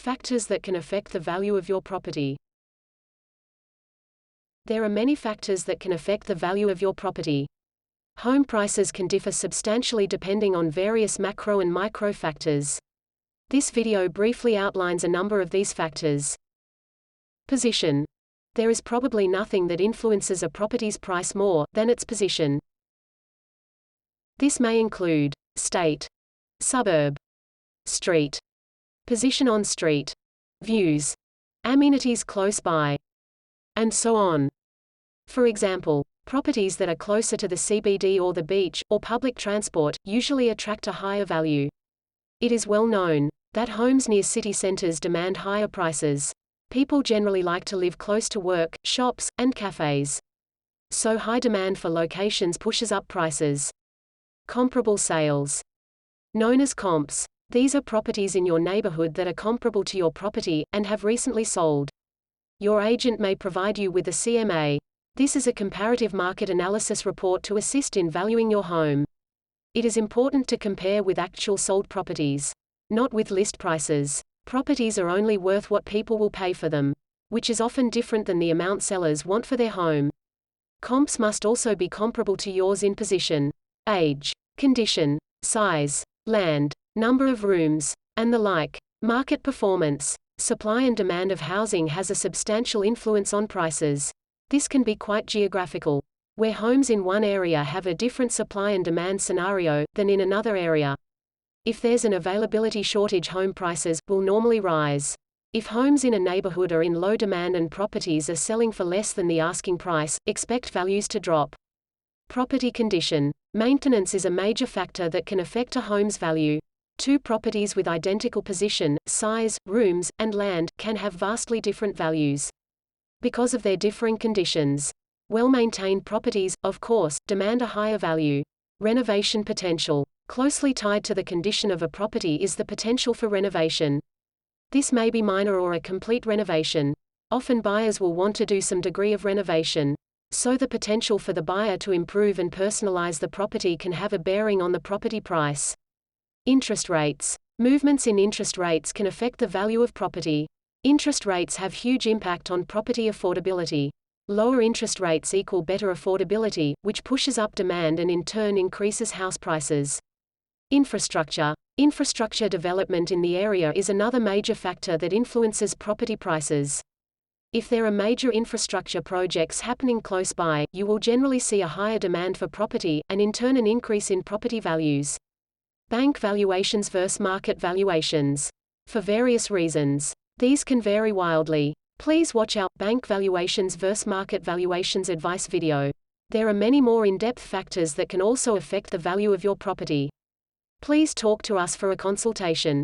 Factors that can affect the value of your property. There are many factors that can affect the value of your property. Home prices can differ substantially depending on various macro and micro factors. This video briefly outlines a number of these factors. Position. There is probably nothing that influences a property's price more than its position. This may include state, suburb, street, position on street, views, amenities close by, and so on. For example, properties that are closer to the CBD or the beach, or public transport, usually attract a higher value. It is well known that homes near city centers demand higher prices. People generally like to live close to work, shops, and cafes. So high demand for locations pushes up prices. Comparable sales. Known as comps. These are properties in your neighborhood that are comparable to your property, and have recently sold. Your agent may provide you with a CMA. This is a comparative market analysis report to assist in valuing your home. It is important to compare with actual sold properties, not with list prices. Properties are only worth what people will pay for them, which is often different than the amount sellers want for their home. Comps must also be comparable to yours in position, age, condition, size, land, number of rooms, and the like. Market performance. Supply and demand of housing has a substantial influence on prices. This can be quite geographical, where homes in one area have a different supply and demand scenario than in another area. If there's an availability shortage, home prices will normally rise. If homes in a neighborhood are in low demand and properties are selling for less than the asking price, expect values to drop. Property condition. Maintenance is a major factor that can affect a home's value. Two properties with identical position, size, rooms, and land can have vastly different values because of their differing conditions. Well-maintained properties, of course, demand a higher value. Renovation potential. Closely tied to the condition of a property is the potential for renovation. This may be minor or a complete renovation. Often buyers will want to do some degree of renovation. So the potential for the buyer to improve and personalize the property can have a bearing on the property price. Interest rates. Movements in interest rates can affect the value of property. Interest rates have huge impact on property affordability. Lower interest rates equal better affordability, which pushes up demand and in turn increases house prices. Infrastructure. Infrastructure development in the area is another major factor that influences property prices. If there are major infrastructure projects happening close by, you will generally see a higher demand for property, and in turn an increase in property values. Bank valuations versus market valuations. For various reasons, these can vary wildly. Please watch our Bank Valuations versus Market Valuations advice video. There are many more in-depth factors that can also affect the value of your property. Please talk to us for a consultation.